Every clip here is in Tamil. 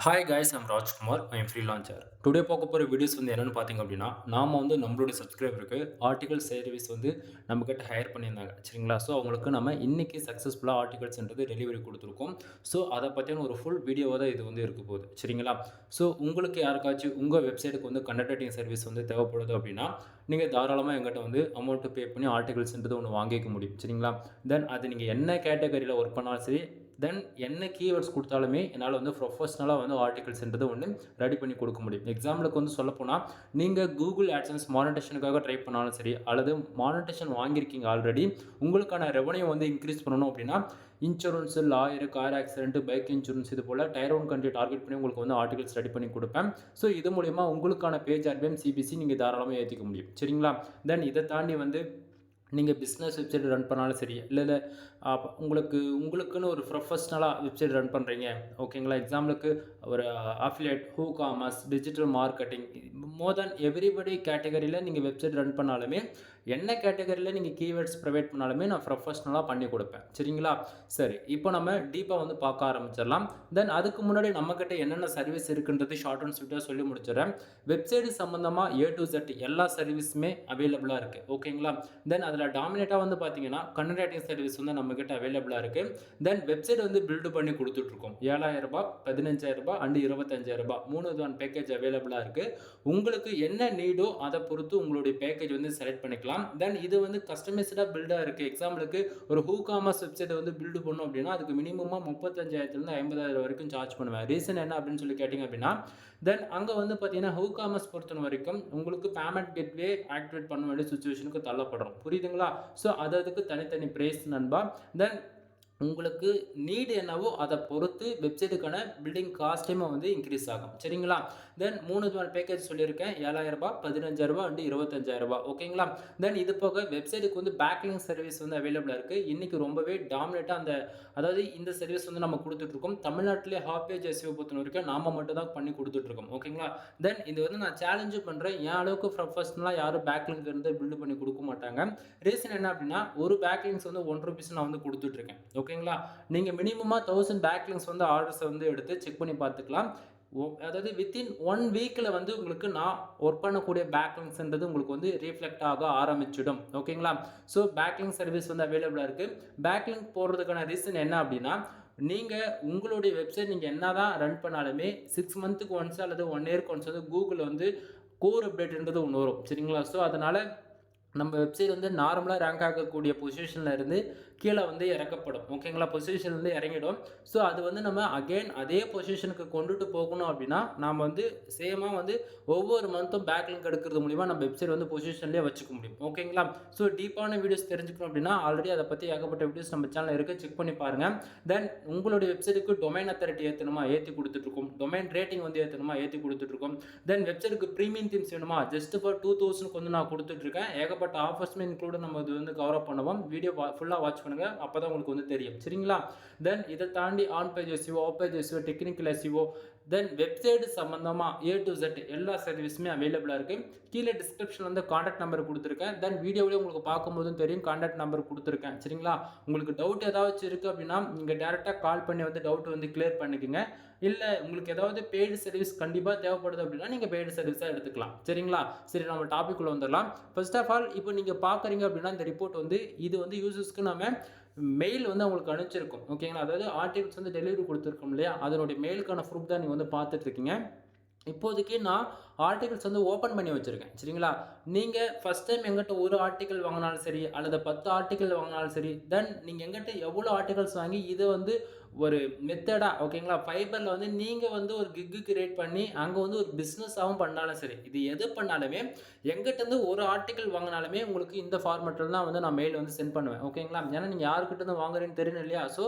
Hi guys I'm Rajkumar I am freelancer. Today பார்க்க போகிற வீடியோஸ் வந்து என்னென்னு பார்த்தீங்க அப்படின்னா, நாம் வந்து நம்மளுடைய சப்ஸ்கிரைபருக்கு ஆர்டிகல் சர்வீஸ் வந்து நம்மக்கிட்ட ஹையர் பண்ணியிருந்தாங்க சரிங்களா. ஸோ அவங்களுக்கு நம்ம இன்றைக்கி சக்ஸஸ்ஃபுல்லாக ஆர்டிகல்ஸ்ன்றது டெலிவரி கொடுத்துருக்கோம். ஸோ அதை பற்றின ஒரு ஃபுல் வீடியோவாக தான் இது வந்து இருக்க போகுது சரிங்களா. ஸோ உங்களுக்கு யாருக்காச்சும் உங்கள் வெப்சைட்டுக்கு வந்து கண்டென்ட் ரைட்டிங் சர்வீஸ் வந்து தேவைப்படுது அப்படின்னா, நீங்கள் தாராளமாக எங்கிட்ட வந்து அமௌண்ட்டு பே பண்ணி ஆர்டிகல்ஸ்ன்றது ஒன்று வாங்கிக்க முடியும் சரிங்களா. தென் அது நீங்கள் என்ன கேட்டகரியில் ஒர்க் பண்ணாலும் சரி, தென் என்ன கீவேர்ட்ஸ் கொடுத்தாலுமே என்னால் வந்து ப்ரொஃபஷ்னலாக வந்து ஆர்டிகல்ஸ்ன்றது ஒன்று ரெடி பண்ணி கொடுக்க முடியும். எக்ஸாம்பிளுக்கு வந்து சொல்லப்போனால், நீங்கள் கூகுள் ஆட்சன்ஸ் மானிட்டேஷனுக்காக ட்ரை பண்ணாலும் சரி, அல்லது மானிட்டேஷன் வாங்கியிருக்கீங்க ஆல்ரெடி, உங்களுக்கான ரெவன்யூ வந்து இன்க்ரீஸ் பண்ணணும் அப்படின்னா, insurance, lawyer, car accident, bike insurance இது போல் டயர் 1 கண்ட்ரி டார்கெட் பண்ணி உங்களுக்கு வந்து ஆர்டிகல்ஸ் ரெடி பண்ணி கொடுப்பேன். ஸோ இது மூலிமா உங்களுக்கான பேஜ் ஆர்பிஎம், சிபிசி நீங்கள் தாராளமாக ஏற்றிக்க முடியும் சரிங்களா. தென் இதை தாண்டி வந்து நீங்கள் பிஸ்னஸ் வெப்சைட் ரன் பண்ணாலும் சரி, இல்லை உங்களுக்குன்னு ஒரு ப்ரொஃபஷ்னலாக வெப்சைட் ரன் பண்ணுறீங்க ஓகேங்களா. எக்ஸாம்பிளுக்கு ஒரு affiliate, who commerce, digital marketing, more then everybody கேட்டகரியில் நீங்கள் வெப்சைட் ரன் பண்ணாலுமே, என்ன கேட்டகரியில் நீங்கள் கீவேர்ட்ஸ் ப்ரொவைட் பண்ணாலுமே நான் ப்ரொஃபஷ்னலாக பண்ணி கொடுப்பேன் சரிங்களா. சரி, இப்போ நம்ம டீப்பாக வந்து பார்க்க ஆரம்பிச்சிடலாம். தென் அதுக்கு முன்னாடி நம்மக்கிட்ட என்னென்ன சர்வீஸ் இருக்குன்றது ஷார்ட் அண்ட் ஸ்வீட்டாக சொல்லி முடிச்சிடறேன். வெப்சைட் சம்மந்தமாக A to Z எல்லா சர்வீஸுமே அவைலபிளாக இருக்குது ஓகேங்களா. தென் அதில் டாமினேட்டாக வந்து பார்த்தீங்கன்னா கண்டென்ட் ரைட்டிங் சர்வீஸ் வந்து நம்மக்கிட்ட அவைலபிளாக இருக்குது. தென் வெப்சைட் வந்து பில்டு பண்ணி கொடுத்துட்ருக்கோம். 7,000 ரூபாய், 15,000 அண்ட் 25,000 3 விதமான பேக்கேஜ் அவைலபிளாக இருக்குது. உங்களுக்கு என்ன நீடோ அதை பொறுத்து உங்களுடைய பேக்கேஜ் வந்து செலக்ட் பண்ணிக்கலாம். தென் இது வந்து கஸ்டமைஸ்டாக பில்டாக இருக்குது. எக்ஸாம்பிளுக்கு ஒரு ஹூ காமர்ஸ் வெப்சைட்டை வந்து பில்டு பண்ணோம் அப்படின்னா, அதுக்கு மினிமமாக 35,000 50,000 வரைக்கும் சார்ஜ் பண்ணுவேன். ரீசன் என்ன அப்படின்னு சொல்லி கேட்டிங்க அப்படின்னா, தென் அங்கே வந்து பார்த்தீங்கன்னா ஹூ காமர்ஸ் பொறுத்த வரைக்கும் உங்களுக்கு பேமெண்ட் கெட்வே ஆக்டிவேட் பண்ண வேண்டிய சுச்சுவேஷனுக்கு தள்ளப்படுறோம். புரியுதுங்களா. ஸோ அதுக்கு தனித்தனி பிரைஸ் நண்பா. தென் உங்களுக்கு நீடு என்னவோ அதை பொறுத்து வெப்சைட்டுக்கான பில்டிங் காஸ்ட்டையுமே வந்து இன்க்ரீஸ் ஆகும் சரிங்களா. தென் 3 விதமான பேக்கேஜ் சொல்லியிருக்கேன். 7,000 ரூபாய், 15,000 அண்ட் 25,000 ஓகேங்களா. தென் இது போக வெப்சைட்டுக்கு வந்து பேக்லிங்க் சர்வீஸ் வந்து அவைலபிளாக இருக்குது. இன்றைக்கி ரொம்பவே டாமினேட்டாக அதாவது இந்த சர்வீஸ் வந்து நம்ம கொடுத்துட்ருக்கோம். தமிழ்நாட்டிலே ஹாப் பேஜ் எஸ்இஓ பொறுத்த வரைக்கும் நாம் மட்டும் தான் பண்ணி கொடுத்துட்ருக்கோம் ஓகேங்களா. தென் இது வந்து நான் சேலஞ்சும் பண்ணுறேன். என் அளவுக்கு ப்ரொஃபஷ்னலாக யாரும் பேக்லிங்க் இருந்து பில்டு பண்ணி கொடுக்க மாட்டாங்க. ரீசன் என்ன அப்படின்னா, ஒரு பேக்லிங்ஸ் வந்து ₹1 நான் வந்து கொடுத்துட்ருக்கேன் ஓகேங்களா. நீங்கள் மினிமமாக 1000 பேக்லிங்ஸ் வந்து ஆர்டர்ஸை வந்து எடுத்து செக் பண்ணி பார்த்துக்கலாம். அதாவது வித்தின் 1 வீக்கில் வந்து உங்களுக்கு நான் ஒர்க் பண்ணக்கூடிய பேக்லிங்ஸ்ன்றது உங்களுக்கு வந்து ரீஃப்ளெக்ட் ஆக ஆரம்பிச்சிடும் ஓகேங்களா. ஸோ பேக்லிங் சர்வீஸ் வந்து அவைலபிளாக இருக்குது. பேக்லிங்க் போடுறதுக்கான ரீசன் என்ன அப்படின்னா, நீங்கள் உங்களுடைய வெப்சைட் நீங்கள் என்ன தான் ரன் பண்ணாலுமே 6 மந்த்துக்கு ஒன்ஸ் அல்லது 1 இயர்க்கு ஒன்ஸ் வந்து கூகுளில் வந்து கோர் அப்டேட்ன்றது ஒன்று வரும் சரிங்களா. ஸோ அதனால் நம்ம வெப்சைட் வந்து நார்மலாக ரேங்க் ஆகக்கூடிய பொசிஷனில் இருந்து கீழே வந்து இறக்கப்படும் ஓகேங்களா. பொசிஷன் வந்து இறங்கிடும். ஸோ அது வந்து நம்ம அகெயின் அதே பொசிஷனுக்கு கொண்டுட்டு போகணும் அப்படின்னா, நாம் வந்து சேமாக வந்து ஒவ்வொரு மந்த்தும் பேக்லிங்க் எடுக்கிறது மூலிமா நம்ம வெப்சைட் வந்து பொசிஷன்லேயே வச்சுக்க முடியும் ஓகேங்களா. ஸோ டீப்பான வீடியோஸ் தெரிஞ்சுக்கணும் அப்படின்னா ஆல்ரெடி அதை பற்றி ஏகப்பட்ட வீடியோஸ் நம்ம சேனலில் இருக்குது, செக் பண்ணி பாருங்கள். தென் உங்களுடைய வெப்சைட்டுக்கு டொமைன் அத்தாரிட்டி ஏற்றணுமா, ஏற்றி கொடுத்துட்ருக்கோம். டொமைன் ரேட்டிங் வந்து ஏற்றணுமா, ஏற்றி கொடுத்துட்ருக்கோம். தென் வெப்சைட்டுக்கு ப்ரீமியம் தீம்ஸ் வேணுமா, ஜஸ்ட் ஃபார் 2,000 வந்து நான் கொடுத்துட்ருக்கேன். ஏகப்பட்ட ஆஃபர்ஸ்மே இன்க்ளூட் நம்ம இது வந்து கவர் அப் பண்ணுவோம். வீடியோ ஃபுல்லாக வாட்ச் பண்ணுங்க, அப்பதான் உங்களுக்கு வந்து தெரியும் சரிங்களா. தென் இதை தாண்டி on page SEO, off page SEO, technical SEO, then website சம்பந்தமாக A to Z எல்லா சர்வீஸுமே அவைலபிளாக இருக்குது. கீழே டிஸ்கிரிப்ஷன் வந்து கான்டாக்ட் நம்பர் கொடுத்துருக்கேன். தென் வீடியோவிலே உங்களுக்கு பார்க்கும்போதும் தெரியும் கான்டாக்ட் நம்பர் கொடுத்துருக்கேன் சரிங்களா. உங்களுக்கு டவுட் ஏதாச்சும் இருக்குது அப்படின்னா நீங்கள் டேரெக்டாக கால் பண்ணி வந்து டவுட் வந்து கிளியர் பண்ணிக்கோங்க. இல்லை உங்களுக்கு ஏதாவது பெய்டு சர்வீஸ் கண்டிப்பாக தேவைப்படுது அப்படின்னா நீங்கள் பெய்டு சர்வீஸாக எடுத்துக்கலாம் சரிங்களா. சரி, நம்ம டாபிக் உள்ள வந்துடலாம். ஃபர்ஸ்ட் ஆஃப் ஆல் இப்போ நீங்கள் பார்க்குறீங்க அப்படின்னா இந்த ரிப்போர்ட் வந்து இது வந்து யூசர்ஸ்க்கு நம்ம மெயில் வந்து அவங்களுக்கு அனுப்பிச்சிருக்கோம் ஓகேங்களா. அதாவது ஆர்டிகல்ஸ் வந்து டெலிவரி கொடுத்துருக்கோம் இல்லையா, அதனுடைய மெயிலுக்கான ப்ரூஃப் தான் நீங்கள் வந்து பார்த்துட்ருக்கீங்க. இப்போதைக்கு நான் ஆர்டிகல்ஸ் வந்து ஓப்பன் பண்ணி வச்சுருக்கேன் சரிங்களா. நீங்கள் ஃபஸ்ட் டைம் எங்கிட்ட ஒரு ஆர்டிக்கல் வாங்கினாலும் சரி, அல்லது 10 ஆர்டிக்கல் வாங்கினாலும் சரி, தென் நீங்கள் எங்கிட்ட எவ்வளோ ஆர்டிகல்ஸ் வாங்கி இதை வந்து ஒரு மெத்தடாக ஓகேங்களா, ஃபைபரில் வந்து நீங்கள் வந்து ஒரு கிக்கு கிரியேட் பண்ணி அங்கே வந்து ஒரு பிஸ்னஸாகவும் பண்ணாலும் சரி, இது எது பண்ணாலுமே எங்கிட்டேருந்து ஒரு ஆர்டிக்கல் வாங்கினாலுமே உங்களுக்கு இந்த ஃபார்மேட்டில் தான் வந்து நான் மெயில் வந்து சென்ட் பண்ணுவேன் ஓகேங்களா. ஏன்னா நீங்கள் யாருக்கிட்டேருந்து வாங்குறேன்னு தெரியணும் இல்லையா. ஸோ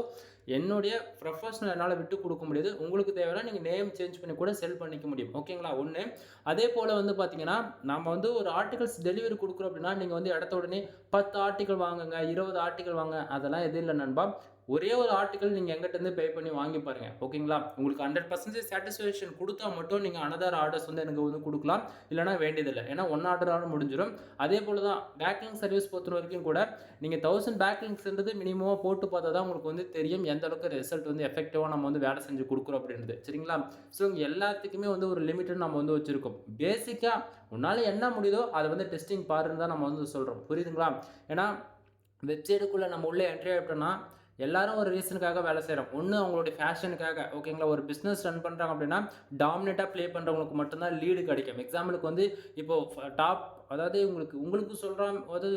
என்னுடைய ப்ரொஃபஷனல் என்னால் விட்டு கொடுக்க முடியாது. உங்களுக்கு தேவையான நீங்கள் நேம் சேஞ்ச் பண்ணி கூட செல் பண்ணிக்க முடியும் ஓகேங்களா. ஒன்று அதே போல் வந்து பார்த்தீங்கன்னா, நம்ம வந்து ஒரு ஆர்டிகல்ஸ் டெலிவரி கொடுக்குறோம் அப்படின்னா நீங்கள் வந்து இடத்த உடனே 10 ஆர்டிக்கல் வாங்குங்க, 20 ஆர்டிக்கல் வாங்க, அதெல்லாம் எதுவும் இல்லை நண்பா. ஒரே ஒரு ஆர்டிக்கல் நீங்க எங்கிட்டருந்து பே பண்ணி வாங்கி பாருங்க. ஓகேங்களா? உங்களுக்கு 100% சாட்டிஸ்ஃபேக்ஷன் குடுத்தா மட்டும் நீங்க அனதர் ஆர்டர்ஸ் வந்து எனக்கு வந்து குடுக்கலாம். இல்லன்னா வேண்டியதில்ல. ஏன்னா 1 ஆர்டரோட முடிஞ்சிரும். அதே போல தான் பேக்லிங்க் சர்வீஸ் பொறுத்தவரைக்கும் கூட நீங்க 1000 பேக்லிங்க்ஸ்ன்றது மினிமமா போட்டு பார்த்தா தான் உங்களுக்கு வந்து தெரியும் எந்த அளவுக்கு ரிசல்ட் வந்து எஃபெக்டிவா நம்ம வந்து வேலை செஞ்சு குடுக்குறோம் அப்படின்றது. சரிங்களா? ஸோ எல்லாத்துக்குமே வந்து ஒரு லிமிட் நம்ம வந்து வச்சிருக்கோம். பேசிக்கா உன்னால என்ன முடியுதோ அத வந்து டெஸ்டிங் பாருன்னு தான் நம்ம வந்து சொல்றோம். புரியுதுங்களா? ஏன்னா வெப்சைட்டுக்குள்ள நம்ம உள்ள என்ட்ரி ஆயிட்டோம்னா, எல்லாரும் ஒரு ரீசனுக்காக வேலை செய்றோம். ஒண்ணு அவங்களுடைய ஃபேஷனுக்காக ஓகேங்களா? ஒரு பிசினஸ் ரன் பண்றாங்க அப்படின்னா, டாமினேட்டா ப்ளே பண்றவங்களுக்கு மட்டும் தான் லீடு கிடைக்கும். எக்ஸாம்பிளுக்கு வந்து இப்போ டாப் அதாவது உங்களுக்கு உங்களுக்கு சொல்றேன் அதாவது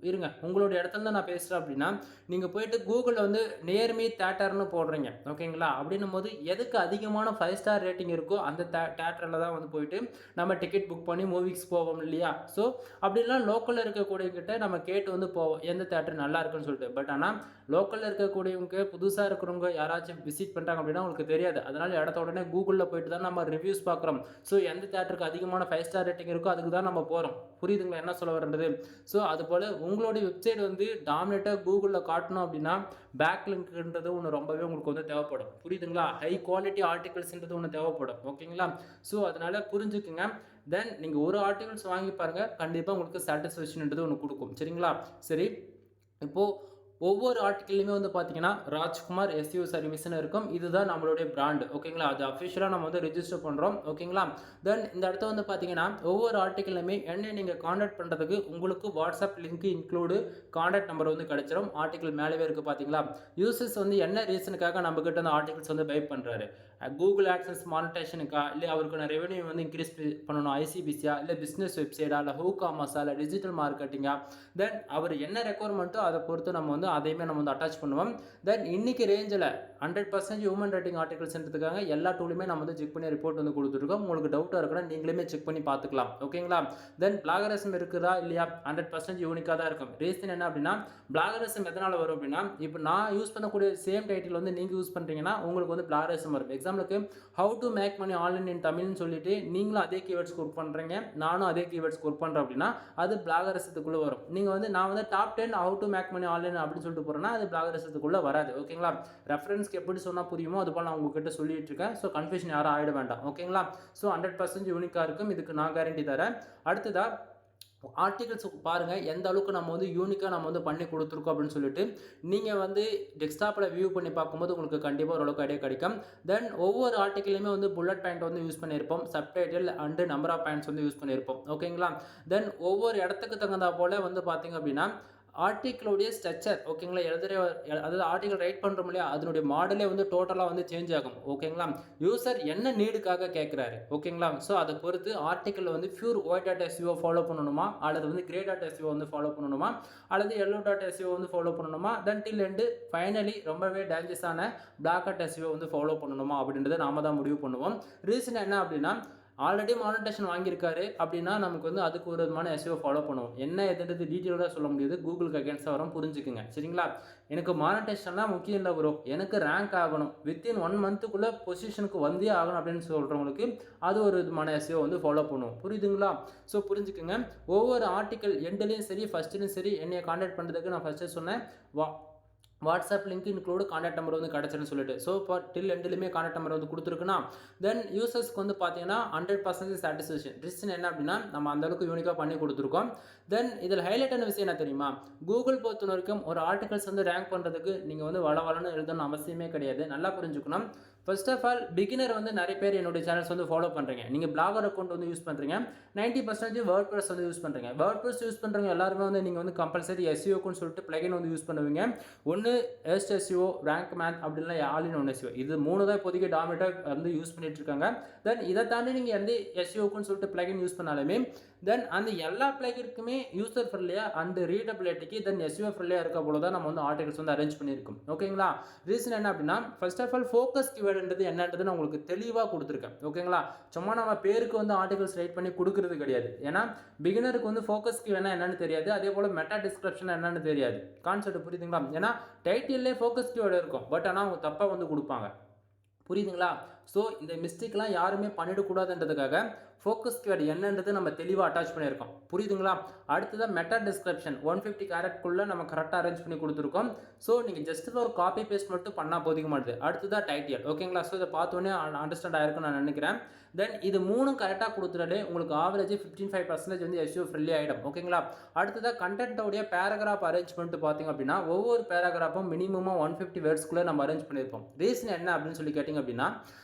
இருங்க. உங்களுடைய இடத்துல தான் நான் பேசுறேன் அப்படின்னா, நீங்க போயிட்டு Googleல வந்து நியர் மீ தியேட்டர்ன்னு போடுறீங்க. ஓகேங்களா? அப்படின்னும்போது எதுக்கு அதிகமான 5 ஸ்டார் ரேட்டிங் இருக்கோ அந்த தியேட்டர்ல தான் வந்து போயிட்டு நம்ம டிக்கெட் புக் பண்ணி மூவிஸ் போவோம் இல்லையா? ஸோ அப்படிலாம் லோக்கல்ல இருக்கக்கூடியவங்ககிட்ட நம்ம கேட்டு வந்து போவோம். எந்த தியேட்டர் நல்லா இருக்குன்னு சொல்லிட்டு. பட் ஆனா லோக்கல்ல இருக்கக்கூடியவங்க புதுசா இருக்கிறவங்க யாராச்சும் விசிட் பண்றாங்க அப்படின்னா உங்களுக்கு தெரியாது. அதனால இடத்த உடனே Googleல போயிட்டு தான் நம்ம ரிவ்யூஸ் பார்க்குறோம். ஸோ எந்த தியேட்டருக்கு அதிகமான 5 ஸ்டார் ரேட்டிங் இருக்கோ அதுக்கு தான் நம்ம போறோம். புரியுதுங்களா என்ன சொல்ல வரேன்றது? ஸோ அதுபோல உங்களுடைய வெப்சைட் வந்து டாமினேட்டா Googleல காட்டணும் அப்படின்னா பேக்லிங்க்ன்றது ஒண்ணு ரொம்பவே உங்களுக்கு வந்து தேவைப்படும். புரியுதுங்களா? ஹை குவாலிட்டி ஆர்டிகிள்ஸ்ன்றது ஒண்ணு தேவைப்படும். ஓகேங்களா? ஸோ அதனால புரிஞ்சுக்குங்க. தென் நீங்க ஒரு ஆர்டிகிள்ஸ் வாங்கி பாருங்க. கண்டிப்பா உங்களுக்கு சாட்டிஸ்ஃபேக்ஷன்ன்றது ஒண்ணு குடுக்கும். சரிங்களா? சரி. இப்போ ஒவ்வொரு ஆர்டிக்கிள்லையுமே வந்து பார்த்தீங்கன்னா, ராஜ்குமார் எஸ்இஓ சர்வீஸ்ன்னு இருக்கும். இதுதான் நம்மளுடைய பிராண்ட். ஓகேங்களா? அது அஃபிஷியலா நம்ம வந்து ரிஜிஸ்டர் பண்றோம். ஓகேங்களா? தென் இந்த இடத்துல வந்து பார்த்தீங்கன்னா, ஒவ்வொரு ஆர்டிக்கிள்லையுமே என்னை நீங்க கான்டாக்ட் பண்றதுக்கு உங்களுக்கு WhatsApp link include contact number வந்து கிடைச்சிரும். ஆர்டிக்கிள் மேலவே இருக்கு பார்த்தீங்களா? யூசர்ஸ் வந்து என்ன ரீசனுக்காக நம்மகிட்ட அந்த ஆர்டிகிள்ஸ் வந்து பை பண்றாரு? கூகுள் ஆட்சன்ஸ் மானிட்டைசேஷனுக்கா? இல்ல அவருக்கான ரெவென்யூ வந்து இன்கிரீஸ் பண்ணணும் ஐசிபிசியா? இல்ல பிசினஸ் வெப்சைட்டா? இல்ல WooCommerce இல்ல டிஜிட்டல் மார்க்கெட்டிங்கா? தென் அவர் என்ன ரெக்யர்மெண்ட்டோ அதை பொறுத்து நம்ம வந்து அதையுமே நம்ம வந்து அட்டாச் பண்ணுவோம். தென் இன்னைக்கு ரேஞ்சில் 100% ஹியூமன் ரைட்டிங் ஆர்டிகல்ஸ்ன்றதுக்காக எல்லா டூலுமே நம்ம வந்து செக் பண்ணி ரிப்போர்ட் வந்து கொடுத்துருக்கோம். உங்களுக்கு டவுட்டாக இருக்குன்னா நீங்களுமே செக் பண்ணி பார்த்துக்கலாம். ஓகேங்களா? தென் பிளாகரிசம் இருக்குதா இல்லையா? 100% யூனிக்காக தான் இருக்கும். ரீசன் என்ன அப்படின்னா பிளாகரிசம் எதனால் வரும் அப்படின்னா இப்போ நான் யூஸ் பண்ணக்கூடிய சேம் டைட்டில் வந்து நீங்கள் யூஸ் பண்ணுறீங்கன்னா உங்களுக்கு வந்து பிளாகரிசம் வரும். எக்ஸாம்பிளுக்கு how to make money online in தமிழ்னு சொல்லிட்டு நீங்களும் அதே கீவேர்ட்ஸ் ஒர்க் பண்ணுறீங்க, நானும் அதே கீவேர்ட்ஸ் ஒர்க் பண்ணுறேன் அப்படின்னா அது பிளாகரிசத்துக்குள்ளே வரும். நீங்கள் வந்து நான் வந்து top 10 how to make money online அப்படின்னு சொல்லிட்டு போகிறேன்னா அது பிளாகரிசத்துக்குள்ளே வராது. ஓகேங்களா? ரெஃபரன்ஸ்க்கு எப்படி சொன்னால் புரியுமோ அது போல் நான் உங்ககிட்ட சொல்லிட்டு இருக்கேன். ஸோ கன்ஃபியூஷன் யாரும் ஆகிட வேண்டாம். ஓகேங்களா? ஸோ 100% யூனிக்காக இருக்கும். இதுக்கு நான் கேரண்டி தரேன். அடுத்ததாக ஆர்டிகல்ஸ் பாருங்க எந்த அளவுக்கு நம்ம வந்து யூனிக்காக நம்ம வந்து பண்ணி கொடுத்துருக்கோம் அப்படின்னு சொல்லிட்டு நீங்கள் வந்து டெஸ்க்டாப்பில் வியூ பண்ணி பார்க்கும்போது உங்களுக்கு கண்டிப்பாக ஓரளவுக்கு ஐடியா கிடைக்கும். தென் ஒவ்வொரு ஆர்டிக்கலையுமே வந்து புல்லட் பாயிண்ட் வந்து யூஸ் பண்ணியிருப்போம், subtitle and number of points வந்து யூஸ் பண்ணியிருப்போம். ஓகேங்களா? தென் ஒவ்வொரு இடத்துக்கு தகுந்தா போல் வந்து பார்த்தீங்க அப்படின்னா ஆர்டிக்கிளுடைய ஸ்ட்ரக்சர் ஓகேங்களா எழுதுகிற அதாவது ஆர்டிக்கல் ரைட் பண்ணுறோம் இல்லையா அதனுடைய மாடலே வந்து டோட்டலாக வந்து சேஞ்ச் ஆகும். ஓகேங்களா? யூசர் என்ன நீடுக்காக கேட்குறாரு. ஓகேங்களா? ஸோ அதை பொறுத்து ஆர்டிக்கலில் வந்து pure white dot SEO follow பண்ணணுமா அல்லது வந்து கிரே டாட் எஸ்இஓ வந்து ஃபாலோ பண்ணணுமா அல்லது எல்லோ டாட் எஸ்இஓ வந்து ஃபாலோ பண்ணணுமா தென் டில் எண்டு ஃபைனலி ரொம்பவே டேஞ்சரஸான பிளாக் டாட் எஸ்இஓ வந்து ஃபாலோ பண்ணணுமா அப்படின்றத நாம தான் முடிவு பண்ணுவோம். ரீசன் என்ன அப்படின்னா ஆல்ரெடி மானிட்டேஷன் வாங்கியிருக்காரு அப்படின்னா நமக்கு வந்து அதுக்கு ஒரு விதமான எஸ்இஓ ஃபாலோ பண்ணுவோம். என்ன எதுன்றது டீட்டெயிலாக சொல்ல முடியாது, கூகுளுக்கு அகேன்ஸ்டாக வரும், புரிஞ்சுக்குங்க. சரிங்களா? எனக்கு மானிட்டேஷன் தான் முக்கியம் இல்லை ப்ரோ, எனக்கு ரேங்க் ஆகணும், வித்தின் 1 மந்த்துக்குள்ளே பொசிஷனுக்கு வந்தே ஆகணும் அப்படின்னு சொல்கிறவங்களுக்கு அது ஒரு விதமான எஸ்இஓ வந்து ஃபாலோ பண்ணுவோம். புரியுதுங்களா? ஸோ புரிஞ்சுக்குங்க. ஒவ்வொரு ஆர்டிக்கல் எண்ட்லேயும் சரி ஃபஸ்ட்லேயும் சரி என்னையை கான்டாக்ட் பண்ணுறதுக்கு நான் ஃபஸ்ட்டு சொன்னேன் WhatsApp link include contact number வந்து கிடச்சிருன்னு சொல்லிட்டு. ஸோ இப்போ டில் எண்ட்லையுமே கான்டாக்ட் நம்பர் வந்து கொடுத்துருக்குன்னா தென் யூசர்ஸ்க்கு வந்து பார்த்தீங்கன்னா 100% சாட்டிஸ்ஃபேக்ஷன். ரீசன் என்ன அப்படின்னா நம்ம அந்தளவுக்கு யூனிக்காக பண்ணி கொடுத்துருக்கோம். தென் இதில் ஹைலைட்டான விஷயம் என்ன தெரியுமா? கூகுள் பொறுத்த வரைக்கும் ஒரு ஆர்டிகல்ஸ் வந்து ரேங்க் பண்ணுறதுக்கு நீங்கள் வந்து வளன்னு எழுதணும்னு அவசியமே கிடையாது. நல்லா புரிஞ்சுக்கணும். ஃபர்ஸ்ட் ஆஃப் ஆல் பிகினர் வந்து நிறைய பேர் என்னுடைய சேனல்ஸ் வந்து ஃபாலோ பண்ணுறீங்க. நீங்கள் பிளாகர் அக்கௌண்ட் வந்து யூஸ் பண்ணுறீங்க, 90% வேர்ட்பிரஸ் வந்து யூஸ் பண்ணுறீங்க. வேர்ட்பிரஸ் யூஸ் பண்ணுறவங்க எல்லாருமே வந்து நீங்கள் வந்து கம்பல்சரி எஸ்இஓக்குன்னு சொல்லிட்டு பிளகின் வந்து யூஸ் பண்ணுவீங்க. ஒன்று எஸ்ட் எஸ்இஓ, ரேங்க் மேன் அப்படின்னா ஆல் இன் ஒன் எஸ்இஓ. இது 3 தான் இப்போதைக்கு டாமினேட்டாக வந்து யூஸ் பண்ணிட்டு இருக்காங்க. தென் இதை தாண்டி நீங்கள் எந்த எஸ்இஓக்குன்னு சொல்லிட்டு பிளகின் யூஸ் பண்ணாலுமே தென் அந்த எல்லா பிளகிற்குமே யூசர் ஃப்ரெண்ட்லியாக அண்ட் ரீடபிலிட்டிக்கு தென் எஸ்இஓ ஃப்ரெண்ட்லியாக இருக்க போல தான் நம்ம வந்து ஆர்டிகல்ஸ் வந்து அரேஞ்ச் பண்ணியிருக்கோம். ஓகேங்களா? ரீசன் என்ன அப்படின்னா ஃபர்ஸ்ட் ஆஃப் ஆல் ஃபோக்கஸ் கீவேர்டுன்றது என்னன்றது நான் உங்களுக்கு தெளிவாக கொடுத்துருக்கேன். ஓகேங்களா? சும்மா நம்ம பேருக்கு வந்து ஆர்டிகல்ஸ் ரைட் பண்ணி கொடுக்கறது கிடையாது. ஏன்னா பிகினருக்கு வந்து ஃபோக்கஸ் கீவேர்ட்னா என்னன்னு தெரியாது, அதே போல் மெட்டா டிஸ்கிரிப்ஷன் என்னன்னு தெரியாது. கான்செப்ட் புரியுதுங்களா? ஏன்னா டைட்டிலே ஃபோக்கஸ் கீவேர்டு இருக்கும், பட் ஆனால் அவங்க தப்பாக வந்து கொடுப்பாங்க. புரியுதுங்களா? ஸோ இந்த மிஸ்டேக்லாம் யாருமே பண்ணிடக்கூடாதுன்றதுக்காக ஃபோக்கஸ் கீவேர்டு என்னன்றது நம்ம தெளிவாக அட்டாச் பண்ணியிருக்கோம். புரியுதுங்களா? அடுத்ததாக மெட்டா டிஸ்கிரிப்ஷன் 150 கேரட்குள்ளே நம்ம கரெக்டாக அரேஞ்ச் பண்ணி கொடுத்துருக்கோம். ஸோ நீங்கள் ஜஸ்ட் ஒரு காப்பி பேஸ்ட் மட்டும் பண்ணால் போதிக்க மாட்டுது. அடுத்ததாக டைட்டில். ஓகேங்களா? ஸோ இதை பார்த்தோன்னே அண்டர்ஸ்டாண்ட் ஆயிருக்குன்னு நான் நினைக்கிறேன். தென் இது 3 கரெக்டாக கொடுத்துட்டாலே உங்களுக்கு ஆவரேஜ் 15% வந்து SEO ஃப்ரெண்ட்லி ஆகிடும். ஓகேங்களா? அடுத்ததாக கண்டென்ட்டோடைய பேராகிராஃப் அரேஞ்ச்மெண்ட் பார்த்தீங்க அப்படின்னா ஒவ்வொரு பேராகிராஃபும் மினிமமாக 150 வேர்ட்ஸ்க்குள்ளே நம்ம அரேஞ்ச் பண்ணியிருப்போம். ரீசன் என்ன அப்படின்னு சொல்லி கேட்டிங்க அப்படின்னா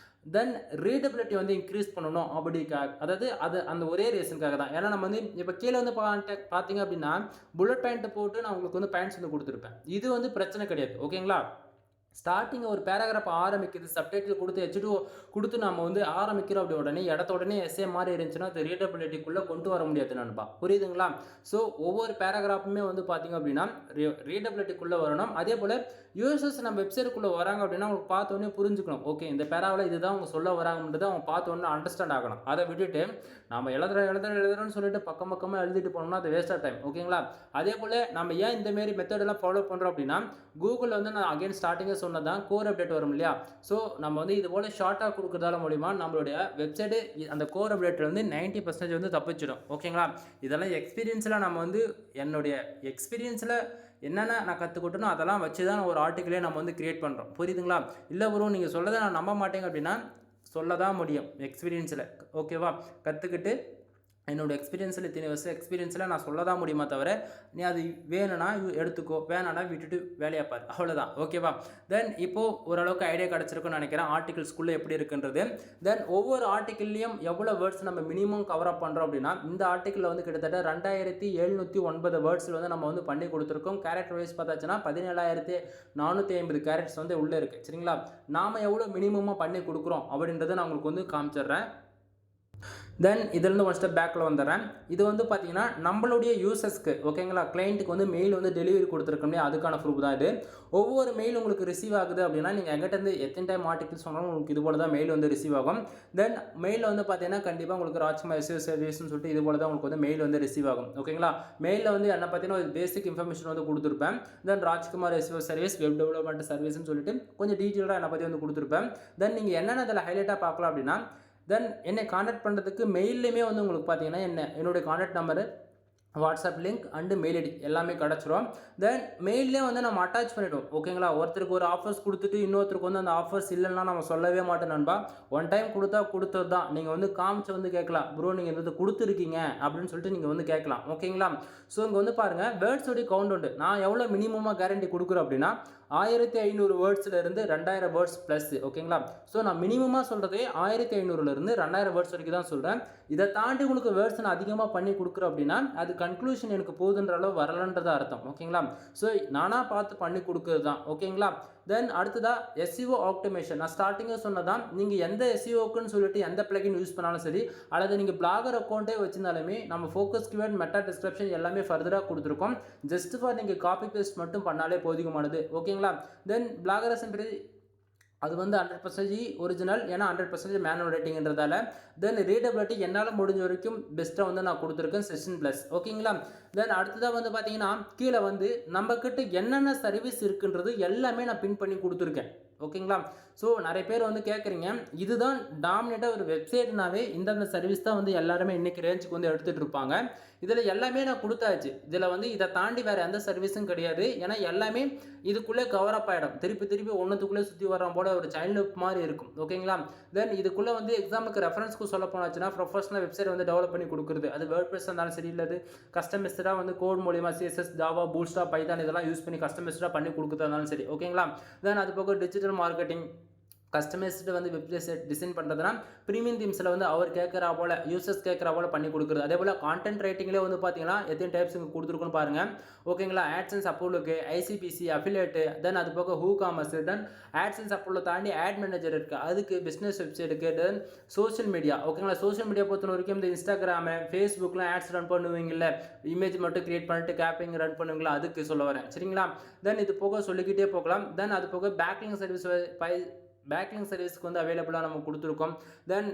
தென் ரீடபிலிட்டி வந்து இன்க்ரீஸ் பண்ணணும் அதாவது அந்த ஒரே ரீசனுக்காக தான். ஏன்னா நம்ம வந்து இப்போ கீழே வந்து பார்த்தீங்க அப்படின்னா புல்லட் பாயிண்ட் போட்டு நான் உங்களுக்கு வந்து பாயிண்ட்ஸ் வந்து கொடுத்துருப்பேன். இது வந்து பிரச்சனை கிடையாது. ஓகேங்களா? ஸ்டார்டிங் ஒரு பேராகிராஃப் ஆரம்பிக்கிறது சப்டைட்டில் கொடுத்து H2 கொடுத்து நம்ம வந்து ஆரம்பிக்கிறோம். அப்படி உடனே உடனே எஸ்ஏ மாதிரி இருந்துச்சுன்னா அது ரீடபிலிட்டிக்குள்ளே கொண்டு வர முடியாது நண்பா. புரியுதுங்களா? ஸோ ஒவ்வொரு பேராகிராஃபுமே வந்து பார்த்தீங்க அப்படின்னா ரீடபிலிட்டிக்குள்ளே வரணும். அதே போல் யூசர்ஸ் நம்ம வெப்சைட்டுக்குள்ளே வராங்க அப்படின்னா அவங்க பார்த்தோன்னே புரிஞ்சுக்கணும். ஓகே, இந்த பேராவில் இதுதான் அவங்க சொல்ல வராங்கன்றது அவங்க பார்த்தோன்னே அண்டர்ஸ்டாண்ட் ஆகணும். அதை விட்டுட்டு நம்ம எழுதுறோன்னு சொல்லிட்டு பக்கமாக எழுதிட்டு போனோம்னா அது வேஸ்ட் ஆஃப் டைம். ஓகேங்களா? அதே போல் நம்ம ஏன் இந்தமாரி மெத்தடெல்லாம் ஃபாலோ பண்ணுறோம் அப்படின்னா கூகுளில் வந்து நான் அகைன் ஸ்டார்டிங்கே சொன்னதான் கோர் அப்டேட் வரும் இல்லையா? ஸோ நம்ம வந்து இது போல் ஷார்ட்டாக கொடுக்குறதால மூலிமா நம்மளுடைய வெப்சைட்டு அந்த கோர் அப்டேட்டில் வந்து 90% வந்து தப்பிச்சிடும். ஓகேங்களா? இதெல்லாம் எக்ஸ்பீரியன்ஸில் நம்ம வந்து என்னுடைய எக்ஸ்பீரியன்ஸில் என்னென்ன நான் கற்றுக்கிட்டனோ அதெல்லாம் வச்சு தான் ஒரு ஆர்டிக்கிளே நம்ம வந்து கிரியேட் பண்ணுறோம். புரியுதுங்களா? இல்லை ப்ரோ நீங்கள் சொல்லதை நான் நம்ப மாட்டேங்க அப்படின்னா சொல்ல தான் முடியும் எக்ஸ்பீரியன்ஸில். ஓகேவா? கற்றுக்கிட்டு என்னோட எக்ஸ்பீரியன்ஸில் இத்தனை வருஷம் எக்ஸ்பீரியன்ஸில் நான் சொல்ல தான் முடியுமா தவிர நீ அது வேணும்னா எடுத்துக்கோ, வேணான்னா விட்டுட்டு வேலையாக பாரு, அவ்வளோதான். ஓகேவா? தென் இப்போது ஓரளவுக்கு ஐடியா கிடச்சிருக்குன்னு நினைக்கிறேன் ஆர்டிகல்ஸ்குள்ளே எப்படி இருக்குன்றது. தென் ஒவ்வொரு ஆர்டிக்கிள்லையும் எவ்வளோ வேர்ட்ஸ் நம்ம மினிமம் கவர் அப் பண்ணுறோம் அப்படின்னா இந்த ஆர்டிக்கிளில் வந்து கிட்டத்தட்ட 2709 வேர்ட்ஸில் வந்து நம்ம வந்து பண்ணி கொடுத்துருக்கோம். கேரக்டர் வைஸ் பார்த்தாச்சுன்னா 17,450 கேரக்டர்ஸ் வந்து உள்ளே இருக்குது. சரிங்களா? நாம் எவ்வளோ மினிமமாக பண்ணி கொடுக்குறோம் அப்படின்றத நான் உங்களுக்கு வந்து காமிச்சிடுறேன். தென் இதிலிருந்து ஒன் ஸ்டெப் பேக்கில் வந்துடுறேன். இது வந்து பார்த்தீங்கன்னா நம்மளுடைய யூசர்ஸ்க்கு, ஓகேங்களா, கிளைண்ட்டுக்கு வந்து மெயில் வந்து டெலிவரி கொடுத்துருக்கோம், அதுக்கான ப்ரூஃப் தான் இது. ஒவ்வொரு மெயில் உங்களுக்கு ரிசீவ் ஆகுது அப்படின்னா நீங்கள் எங்கிட்டேருந்து எத்தனை டைம் ஆர்டிகல்ஸ் சொன்னாலும் உங்களுக்கு இது போல தான் மெயில் வந்து ரிசீவ் ஆகும். தென் மெயிலில் வந்து பார்த்தீங்கன்னா கண்டிப்பாக உங்களுக்கு ராஜ்குமார் SEO சர்வீஸ்னு சொல்லிட்டு இது போல தான் உங்களுக்கு வந்து மெயில் வந்து ரிசீவ் ஆகும். ஓகேங்களா? மெயிலில் வந்து என்ன பார்த்தீங்கன்னா ஒரு பேசிக் இன்ஃபர்மேஷன் வந்து கொடுத்துருப்பேன். Then Rajkumar SEO service web development சர்வீஸ்னு சொல்லிட்டு கொஞ்சம் டீட்டெயிலாக என்னை பற்றி வந்து கொடுத்துருப்பேன். தென் நீங்கள் என்னென்ன அதில் ஹைலைட்டாக பார்க்கலாம் அப்படின்னா தென் என்னை கான்டாக்ட் பண்ணுறதுக்கு மெயிலையுமே வந்து உங்களுக்கு பார்த்தீங்கன்னா என்னுடைய contact number, WhatsApp link and mail ID எல்லாமே கிடச்சிரும். தென் மெயிலே வந்து நம்ம அட்டாச் பண்ணிவிடுவோம். ஓகேங்களா? ஒருத்தருக்கு ஒரு ஆஃபர்ஸ் கொடுத்துட்டு இன்னொருத்தருக்கு வந்து அந்த ஆஃபர்ஸ் இல்லைன்னா நம்ம சொல்லவே மாட்டோம் நண்பா. ஒன் டைம் கொடுத்தது தான். நீங்கள் வந்து காமிச்சு வந்து கேட்கலாம், ப்ரோ நீங்கள் இது கொடுத்துருக்கீங்க அப்படின்னு சொல்லிட்டு நீங்கள் வந்து கேட்கலாம். ஓகேங்களா? ஸோ இங்கே வந்து பாருங்கள் வேர்ட்ஸோடைய கவுண்ட் உண்டு. நான் எவ்வளோ மினிமமாக கேரண்டி கொடுக்குறேன் அப்படின்னா 1500 வேர்ட்ஸ்லேருந்து 2000 வேர்ட்ஸ் ப்ளஸ். ஓகேங்களா? ஸோ நான் மினிமமாக சொல்கிறதே 1500லேருந்து 2000 வேர்ட்ஸ் வரைக்கும் தான் சொல்கிறேன். இதை தாண்டி உங்களுக்கு வேர்ட்ஸ் நான் அதிகமாக பண்ணி கொடுக்குறேன் அப்படின்னா அது கன்க்ளூஷன் எனக்கு போதுன்ற அளவு வரலன்றது அர்த்தம். ஓகேங்களா? ஸோ நானாக பார்த்து பண்ணி கொடுக்குறது தான். ஓகேங்களா? தென் அடுத்ததாக SEO ஆப்டிமேஷன். நான் ஸ்டார்டிங்காக சொன்னதான் நீங்கள் எந்த SEOக்குன்னு சொல்லிட்டு எந்த பிளகின் யூஸ் பண்ணாலும் சரி அல்லது நீங்கள் பிளாகர் அக்கௌண்ட்டே வச்சிருந்தாலுமே நம்ம ஃபோக்கஸ் கீவேர்ட் மெட்டா டிஸ்கிரிப்ஷன் எல்லாமே ஃபர்தராக கொடுத்துருக்கோம். ஜஸ்ட் ஃபார் நீங்கள் காப்பி பேஸ்ட் மட்டும் பண்ணாலே போதிகமானது. ஓகேங்களா? தென் பிளாகர்ஸ் அது வந்து 100% ஒரிஜினல், ஏன்னா 100% மேனுவல் ரைட்டிங்கிறதால. தென் ரீடபிலிட்டி என்னால் முடிஞ்ச வரைக்கும் பெஸ்ட்டாக வந்து நான் கொடுத்துருக்கேன் செஷன் ப்ளஸ். ஓகேங்களா? தென் அடுத்ததாக வந்து பார்த்தீங்கன்னா கீழே வந்து நம்மக்கிட்ட என்னென்ன சர்வீஸ் இருக்குன்றது எல்லாமே நான் பின் பண்ணி கொடுத்துருக்கேன். ஓகேங்களா? ஸோ நிறைய பேர் வந்து கேட்குறீங்க, இதுதான் டாமினேட்டாக ஒரு வெப்சைட்னாவே இந்தந்த சர்வீஸ் தான் வந்து எல்லாருமே இன்றைக்கி ரேஞ்சுக்கு வந்து எடுத்துகிட்டு இருப்பாங்க. இதில் எல்லாமே நான் கொடுத்தாச்சு. இதில் வந்து இதை தாண்டி வேறு எந்த சர்வீஸும் கிடையாது. ஏன்னா எல்லாமே இதுக்குள்ளே கவர் அப் ஆகிடும். திருப்பி ஒன்றுத்துக்குள்ளே சுற்றி வர போல ஒரு சைல்டு லுக் மாதிரி இருக்கும். ஓகேங்களா? தென் இதுக்குள்ளே வந்து எக்ஸாமுக்கு ரெஃபரன்ஸ்க்கு சொல்ல போனாச்சுன்னா ப்ரொஃபஷனல் வெப்சைட் வந்து டெவலப் பண்ணி கொடுக்குறது. அது வேர்ட்பிரஸ் இருந்தாலும் சரி, இல்லை கஸ்டமைஸ்டாக வந்து கோட் மூலிமா CSS, ஜாவா, பூட்ஸ்ட்ராப், பைத்தான் இதெல்லாம் யூஸ் பண்ணி கஸ்டமைஸ்டாக பண்ணி கொடுக்குறதாலும் சரி. ஓகேங்களா? தென் அது போக டிஜிட்டல் மார்க்கெட்டிங் கஸ்டமைஸ்டு வந்து வெப்சைட் டிசைன் பண்ணுறதுனா ப்ரீமியம் தீம்ஸில் வந்து அவர் கேட்குறா போல் யூசர்ஸ் கேட்குறா போல் பண்ணி கொடுக்குறது. அதே போல் கான்டென்ட் ரைட்டிங்லேயே வந்து பார்த்தீங்கன்னா எத்தனை டைப்ஸ் இங்கே கொடுத்துருக்குன்னு பாருங்கள். ஓகேங்களா? AdSense அப்போலுக்கு, ICPC, அஃபிலியேட்டு, தென் அது போக ஹூ காமர்ஸ், தென் AdSense அப்போல தாண்டி ஆட் மேனேஜர் இருக்குது, அதுக்கு பிஸ்னஸ் வெப்சைட்டுக்கு, தென் சோஷியல் மீடியா. ஓகேங்களா? சோஷியல் மீடியா பொறுத்த வரைக்கும் இந்த இன்ஸ்டாகிராமு, ஃபேஸ்புக்கில் ஆட்ஸ் ரன் பண்ணுவீங்கல்ல, இமேஜ் மட்டும் கிரியேட் பண்ணிட்டு கேப்பிங் ரன் பண்ணுவீங்களா, அதுக்கு சொல்ல வரேன். சரிங்களா? தென் இது போக சொல்லிக்கிட்டே போகலாம். தென் அது போக பேக்லிங் சர்வீஸ்க்கு வந்து அவைலபிளாக நம்ம கொடுத்துருக்கோம். தென்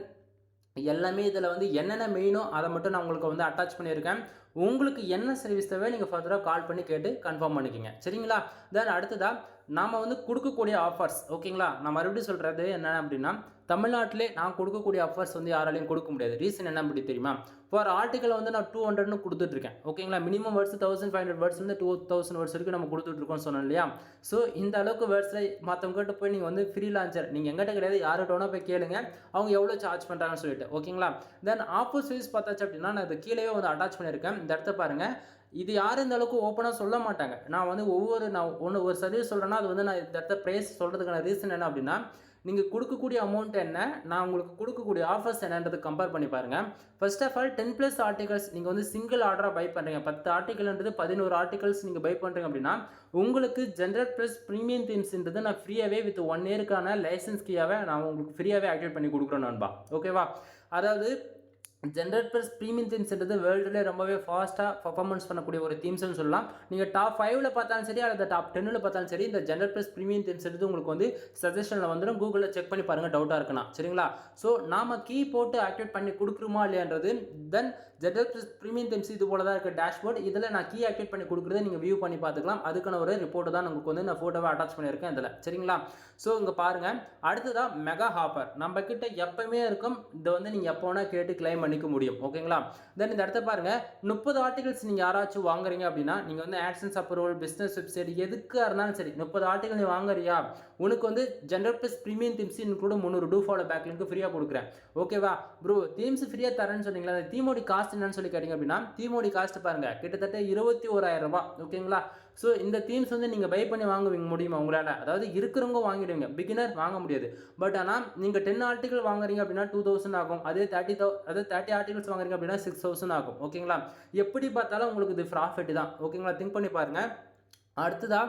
எல்லாமே இதில் வந்து என்னென்ன மெயினோ அதை மட்டும் நான் உங்களுக்கு வந்து அட்டாச் பண்ணியிருக்கேன். உங்களுக்கு என்ன சர்வீஸ் தேவை நீங்கள் ஃபர்தராக கால் பண்ணி கேட்டு கன்ஃபார்ம் பண்ணிக்கோங்க. சரிங்களா? தென் அடுத்ததாக நாம வந்து குடுக்கக்கூடிய ஆஃபர்ஸ் ஓகேங்களா? நான் மறுபடியும் சொல்றது என்ன அப்படின்னா, தமிழ்நாட்டிலே நான் குடுக்கக்கூடிய ஆஃபர்ஸ் வந்து யாராலயும் குடுக்க முடியாது. ரீசன் என்ன அப்படி தெரியுமா? ஃபார் ஆர்டிக்கிள் வந்து நான் 200ன்னு குடுத்துட்டு இருக்கேன். ஓகேங்களா? மினிமம் வேர்ட்ஸ் 1500 வேர்ட்ஸ்லேருந்து 2000 வேர்ட்ஸ் வரைக்கும் நம்ம குடுத்துட்டு இருக்கோம்னு சொன்னேன் இல்லையா? ஸோ இந்த அளவுக்கு வேர்ட்ஸ்ல மத்தவங்ககிட்ட போய் நீங்க வந்து ஃப்ரீலான்சர் நீங்க என்கிட்ட கிடையாது யார்கிட்ட வேணா போய் கேளுங்க. அவங்க எவ்வளோ சார்ஜ் பண்றாங்கன்னு சொல்லிட்டு. ஓகேங்களா? தென் ஆஃபர்ஸ் வைஸ் பார்த்தாச்சு அப்படின்னா, நான் இது கீழவே வந்து அட்டாச் பண்ணியிருக்கேன். இந்த இடத்த பாருங்க. இது யாரும் இந்த அளவுக்கு ஓப்பனா சொல்ல மாட்டாங்க. நான் வந்து நான் ஒரு சர்வீஸ் சொல்றேன்னா, அது வந்து நான் இந்த இடத்த பிரைஸ் சொல்றதுக்கான ரீசன் என்ன அப்படின்னா, நீங்க குடுக்கக்கூடிய அமௌண்ட் என்ன, நான் உங்களுக்கு குடுக்கக்கூடிய ஆஃபர்ஸ் என்னன்றத கம்பேர் பண்ணி பாருங்க. First of all 10 plus articles நீங்க வந்து சிங்கிள் ஆர்டரா பை பண்றீங்க. 10 ஆர்டிகல்ன்றது 11 ஆர்டிகல்ஸ் நீங்க பை பண்றீங்க அப்படின்னா, உங்களுக்கு ஜெனரல் பிளஸ் பிரீமியம் தீம்ஸ்ன்றது நான் ஃப்ரீயாவே வித் 1 இயர்க்கான லைசென்ஸ் கீயாவே நான் உங்களுக்கு ஃப்ரீயாவே ஆக்டிவேட் பண்ணி குடுக்குறேன் நண்பா. ஓகேவா? அதாவது ஜெனரேட் ப்ளஸ் ப்ரீமியம் தீம்ஸ்ன்றது வேர்ல்டுலேயே ரொம்பவே ஃபாஸ்ட்டாக பர்ஃபார்மன்ஸ் பண்ணக்கூடிய ஒரு தீம்ஸ்னு சொல்லலாம். நீங்கள் டாப் 5ல் பார்த்தாலும் சரி அல்லது டாப் 10ல் பார்த்தாலும் சரி, இந்த ஜெனரேட் ப்ளஸ் ப்ரீமியம் தீம்ஸ்ன்றது உங்களுக்கு வந்து சஜஷனில் வந்துடும். கூகுளில் செக் பண்ணி பாருங்கள் டவுட்டாக இருக்குன்னா சரிங்களா. ஸோ நாம கீ போட்டு ஆக்டிவேட் பண்ணி கொடுக்குறோமா இல்லையான்றது தென் ஜெனரேட் ப்ளஸ் ப்ரீமியம் தீம்ஸ் இது போல தான் இருக்குது டேஷ்போர்ட். இதில் நான் கீ ஆக்டிவேட் பண்ணி கொடுக்குறத நீங்கள் வியூ பண்ணி பார்த்துக்கலாம். அதுக்கான ஒரு ரிப்போர்ட் தான் உங்களுக்கு வந்து நான் ஃபோட்டோவை அட்டாச் பண்ணியிருக்கேன் இதில் சரிங்களா. ஸோ இங்கே பாருங்கள், அடுத்ததான் மெகா ஆஃபர் நம்ம கிட்ட எப்பவுமே இருக்கும். இதை வந்து நீங்கள் எப்போ வேணால் கேட்டு கிளைம் பண்ணிக்க முடியும். ஓகேங்களா? தென் இந்த இடத்த பாருங்க, 30 ஆர்டிகல்ஸ் நீங்க யாராச்சும் வாங்குறீங்க அப்படின்னா, நீங்க வந்து ஆட்சன்ஸ் அப்ரூவல், பிசினஸ் வெப்சைட் எதுக்கா இருந்தாலும் சரி 30 ஆர்டிகல் நீ வாங்குறியா, உனக்கு வந்து general plus premium themes include 300 do follow பேக்லிங்க்கு ஃப்ரீயா கொடுக்குறேன். ஓகேவா ப்ரோ? தீம்ஸ் ஃப்ரீயா தரேன்னு சொன்னீங்களா, அந்த தீமோடி காஸ்ட் என்னன்னு சொல்லி கேட்டீங்க அப்படின்னா, தீமோடி காஸ்ட் பாருங்க கிட்டத்தட்ட 21,000 ரூபாய். ஓகேங்களா? ஸோ இந்த தீம்ஸ் வந்து நீங்கள் பை பண்ணி வாங்குவீங்க முடியுமா உங்களால்? அதாவது இருக்கிறவங்க வாங்கிடுவீங்க, பிகினர் வாங்க முடியாது. பட் ஆனால் நீங்கள் 10 ஆர்டிகல் வாங்குறீங்க அப்படின்னா 2000 ஆகும். அதே 30 ஆர்டிகல்ஸ் வாங்குறீங்க அப்படின்னா 6000 ஆகும். ஓகேங்களா? எப்படி பார்த்தாலும் உங்களுக்கு இது ப்ராஃபிட் தான். ஓகேங்களா? திங்க் பண்ணி பாருங்க. அடுத்ததா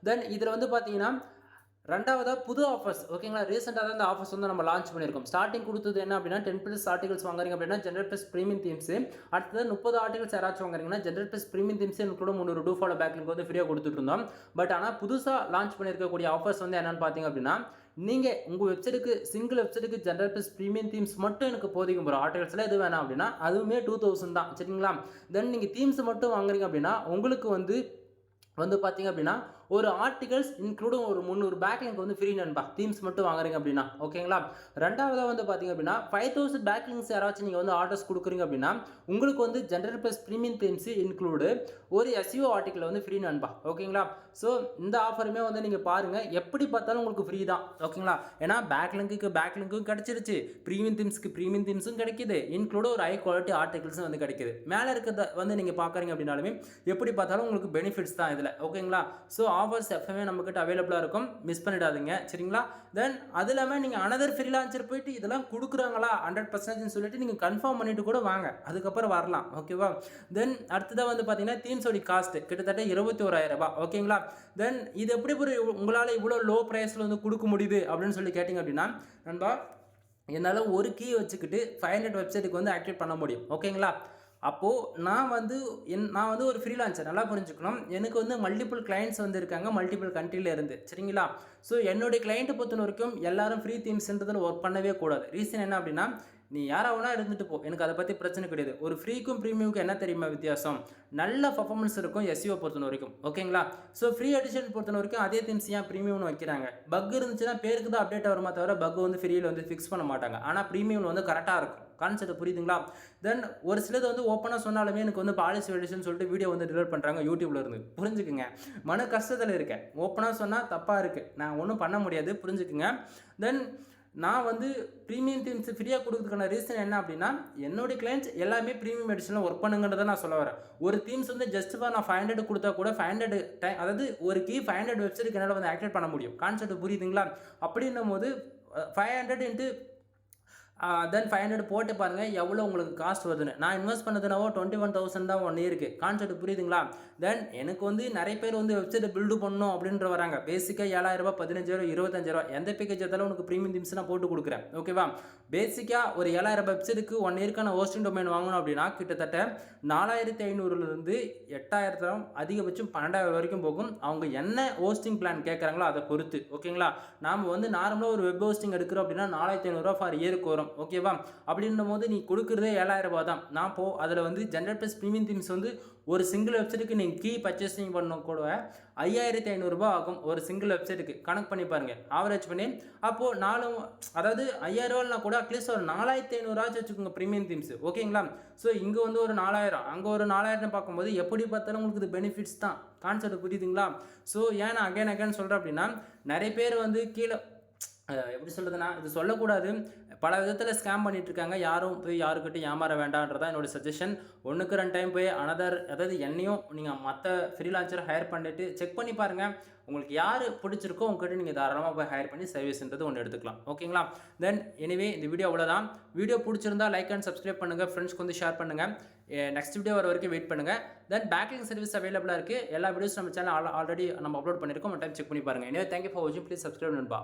தென் இதில் வந்து பார்த்தீங்கன்னா ரெண்டாவதா புது ஆஃபர்ஸ். ஓகேங்களா? ரீசெண்டாக தான் இந்த ஆஃபர்ஸ் வந்து நம்ம லான்ச் பண்ணியிருக்கோம். ஸ்டார்டிங் கொடுத்தது என்ன அப்படின்னா 10 பிளஸ் ஆர்டிகல்ஸ் வாங்குறீங்க அப்படின்னா ஜெனரல் பிளஸ் பிரீமியம் தீம்ஸ். அடுத்தது 30 ஆர்டிகல்ஸ் யாராச்சும் வாங்குறீங்கன்னா ஜெனரல் பிளஸ் பிரீமியம் தீம்ஸ் கூட 300 டூ ஃபாலோ பேக்லிங்க் வந்து ஃப்ரீயாக கொடுத்துட்டு இருந்தோம். பட் ஆனால் புதுசாக லான்ச் பண்ணியிருக்கக்கூடிய ஆஃபர்ஸ் வந்து என்னன்னு பார்த்தீங்க அப்படின்னா, நீங்கள் உங்கள் வெப்சைட்டுக்கு சிங்கிள் வெப்சைட்டுக்கு ஜெனரல் பிளஸ் பிரீமியம் தீம்ஸ் மட்டும் எனக்கு போதிக்கும் போகிற ஆர்டிகல்ஸில் எது வேணாம் அப்படின்னா அதுவுமே 2000 தான் சரிங்களா. தென் நீங்கள் தீம்ஸ் மட்டும் வாங்குறீங்க அப்படின்னா உங்களுக்கு வந்து பார்த்தீங்க அப்படின்னா ஒரு ஆர்டிகல்ஸ் இன்க்ளூடும் ஒரு 300 பேக்லிங்க் வந்து ஃப்ரீ நண்பா, தீம்ஸ் மட்டும் வாங்குறீங்க அப்படின்னா. ஓகேங்களா? ரெண்டாவதாக வந்து பார்த்தீங்க அப்படின்னா 5000 பேக்லிங்ஸ் யாராச்சும் நீங்கள் வந்து ஆர்டர்ஸ் கொடுக்குறீங்க அப்படின்னா உங்களுக்கு வந்து general plus premium themes include ஒரு SEO ஆர்டிகல் வந்து ஃப்ரீ நண்பா. ஓகேங்களா? ஸோ இந்த ஆஃபருமே வந்து நீங்கள் பாருங்கள், எப்படி பார்த்தாலும் உங்களுக்கு ஃப்ரீ தான். ஓகேங்களா? ஏன்னா பேக்லிங்க்கும் கிடைச்சிருச்சு, பிரீமியம் தீம்ஸும் கிடைக்குது, இன்க்ளூட ஒரு ஹை குவாலிட்டி ஆர்டிகல்ஸும் வந்து கிடைக்குது. மேலே இருக்கிறத வந்து நீங்கள் பார்க்குறீங்க அப்படின்னாலுமே எப்படி பார்த்தாலும் உங்களுக்கு பெனிஃபிட்ஸ் தான் இதில். ஓகேங்களா? ஸோ ஆஃபர்ஸ் எப்பவுமே நம்மக்கிட்ட அவைலபிளாக இருக்கும், மிஸ் பண்ணிடாதீங்க சரிங்களா. தென் அது இல்லாமல் நீங்கள் அனதர் ஃப்ரீலான்சர் போயிட்டு இதெல்லாம் கொடுக்குறாங்களா 100% சொல்லிட்டு நீங்கள் கன்ஃபார்ம் பண்ணிட்டு கூட வாங்க, அதுக்கப்புறம் வரலாம். ஓகேவா? தென் அடுத்ததாக வந்து பார்த்தீங்கன்னா தீம்ஸோட காஸ்ட் கிட்டத்தட்ட 21,000 ரூபாய். ஓகேங்களா? தென் இது எப்படி உங்களால் இவ்வளோ லோ ப்ரைஸில் வந்து கொடுக்க முடியுது அப்படின்னு சொல்லி கேட்டிங்க அப்படின்னா, நண்பா என்னால் ஒரு கீ வச்சுக்கிட்டு 500 வெப்சைட்டுக்கு வந்து ஆக்டிவேட் பண்ண முடியும். ஓகேங்களா? அப்போது நான் வந்து ஒரு ஃப்ரீலான்சர், நல்லா புரிஞ்சுக்கணும். எனக்கு வந்து மல்டிபிள் கிளைண்ட்ஸ் வந்து இருக்காங்க மல்டிபிள் கண்ட்ரியில் இருந்து சரிங்களா. ஸோ என்னுடைய கிளைண்ட்டை பொறுத்த வரைக்கும் எல்லாரும் ஃப்ரீ தீம்ஸ்ன்றதில் ஒர்க் பண்ணவே கூடாது. ரீசன் என்ன அப்படின்னா, நீ யாராவனா இருந்துட்டு போ, எனக்கு அதை பற்றி பிரச்சனை கிடையாது. ஒரு ஃப்ரீக்கும் ப்ரீமியமுக்கும் என்ன தெரியுமா வித்தியாசம்? நல்ல பர்ஃபார்மன்ஸ் இருக்கும் SEO பொறுத்த வரைக்கும். ஓகேங்களா? ஸோ ஃப்ரீ எடிஷன் பொறுத்த வரைக்கும் அதே தீம்ஸ் ஏன் ப்ரீமியம்னு வைக்கிறாங்க? பக் இருந்துச்சுன்னா பேருக்கு தான் அப்டேட் வருமா தவிர பக் வந்து ஃப்ரீயில் வந்து ஃபிக்ஸ் பண்ண மாட்டாங்க. ஆனால் ப்ரீமியம் வந்து கரெக்டாக இருக்கும். கான்செப்ட் புரியுதுங்களா? தென் ஒரு சிலது வந்து ஓப்பனாக சொன்னாலுமே எனக்கு வந்து பாலிசி எடிஷன் சொல்லிட்டு வீடியோ வந்து டிலீட் பண்ணுறாங்க யூடியூப்ல இருந்து. புரிஞ்சுக்குங்க, மன கஷ்டத்தில் இருக்கேன். ஓப்பனாக சொன்னால் தப்பாக இருக்குது, நான் ஒன்றும் பண்ண முடியாது, புரிஞ்சுக்குங்க. தென் நான் வந்து ப்ரீமியம் தீம்ஸ் ஃப்ரீயாக கொடுக்குறதுக்கான ரீசன் என்ன அப்படின்னா, என்னுடைய கிளைண்ட்ஸ் எல்லாமே ப்ரீமியம் எடிஷனில் ஒர்க் பண்ணுங்கன்றதை நான் சொல்ல வரேன். ஒரு தீம்ஸ் வந்து ஜஸ்ட் ஃபார் நான் 500 கொடுத்தா கூட 500 டைம், அதாவது ஒரு கீ 500 வெப்சைட்டுக்கு என்னால் வந்து ஆக்டிவேட் பண்ண முடியும். கான்செப்ட் புரியுதுங்களா? அப்படின்னும் போது 500 இன்ட்டு தென் 500 போட்டு பாருங்கள் எவ்வளோ உங்களுக்கு காஸ்ட் வருதுன்னு. நான் இன்வெஸ்ட் பண்ணதுனாவோ 21,000 தான் 1 இயருக்கு. கான்செப்ட் புரியுதுங்களா? தென் எனக்கு வந்து நிறைய பேர் வந்து வெப்சைட்டை பில்டு பண்ணணும் அப்படின்ற வராங்க. பேசிக்காக 7,000 ரூபாய், 15,000, 25,000 எந்த பேக்கேஜ் எடுத்தாலும் உனக்கு ப்ரீமியம் தீம்ஸ் நான் போட்டு கொடுக்குறேன். ஓகேவா? பேசிக்காக ஒரு 7,000 வெப்சைட்டுக்கு 1 இயருக்கான ஹோஸ்டிங் டொமைன் வாங்கணும் அப்படின்னா கிட்டத்தட்ட 4,500லேருந்து 8,000 அதிகபட்சம் 12,000 வரைக்கும் போகும். அவங்க என்ன ஹோஸ்டிங் பிளான் கேட்குறாங்களோ அதை பொறுத்து. ஓகேங்களா? நாம் வந்து நார்மலாக ஒரு வெப் ஹோஸ்டிங் எடுக்கிறோம் அப்படின்னா 4,500 ஃபார் இயருக்கு வரும். வரும். ஓகேவா? அப்படின்னும்போது நீ கொடுக்குறதே ரூ. 7,000 தான். நான் அதில வந்து ஜெனரல் ப்ளஸ் ப்ரீமியம் தீம்ஸ் வந்து ஒரு சிங்கிள் வெப்சைட்டுக்கு நீங்க கீ பர்ச்சேசிங் பண்ண கூட ரூ. 5,500 ஆகும் ஒரு சிங்கிள் வெப்சைட்டுக்கு. கணக்கு பண்ணி பாருங்க. ஆவரேஜ் பண்ணி அப்போ அதாவது ரூ. 5,000 கூட அட்லீஸ்ட் ஒரு 4,500 ஆச்சும் வச்சுக்கோங்க ப்ரீமியம் தீம்ஸ். ஓகேங்களா? ஸோ இங்க வந்து ஒரு 4,000 அங்க ஒரு 4,000 பார்க்கும்போது எப்படி பார்த்தாலும் உங்களுக்கு இது பெனிஃபிட்ஸ் தான். கான்செப்ட் புரியுதுங்களா? ஸோ ஏன் நான் அகைன் சொல்றேன் அப்படின்னா, நிறைய பேர் வந்து கீழ எப்படி சொல்றதுன்னா, இது சொல்லக்கூடாது. பல விதத்துல ஸ்கேம் பண்ணிட்டு இருக்காங்க. யாரும் போய் யாருக்கிட்டயும் ஏமாற வேண்டாம்ன்றதான் என்னோட சஜஷன். 1க்கு 2 டைம் போய் அதாவது என்னையும் நீங்க மத்த ஃப்ரீலான்சர ஹையர் பண்ணிட்டு செக் பண்ணி பாருங்க. உங்களுக்கு யாரு பிடிச்சிருக்கோ உங்ககிட்ட நீங்க தாராளமா போய் ஹையர் பண்ணி சர்வீஸ்ன்றது ஒண்ணு எடுத்துக்கலாம். ஓகேங்களா? தென் எனிவே இந்த வீடியோ அவ்வளவுதான். வீடியோ பிடிச்சிருந்தா லைக் அண்ட் சப்ஸ்கிரைப் பண்ணுங்க. ஃப்ரெண்ட்ஸ்க்கு வந்து ஷேர் பண்ணுங்க. நெக்ஸ்ட் வீடியோ வர வரைக்கும் வெயிட் பண்ணுங்க. தென் பேக்லிங்க் சர்வீஸ் அவைலபிளா இருக்கு. எல்லா வீடியோஸ் நம்ம சேனல் ஆல்ரெடி நம்ம அப்லோட் பண்ணிருக்கோம். ஒரு டைம் செக் பண்ணி பாருங்க. எனிவே தேங்க் யூ ஃபார் வாட்சிங். ப்ளீஸ் சப்ஸ்கிரைப் நண்பா.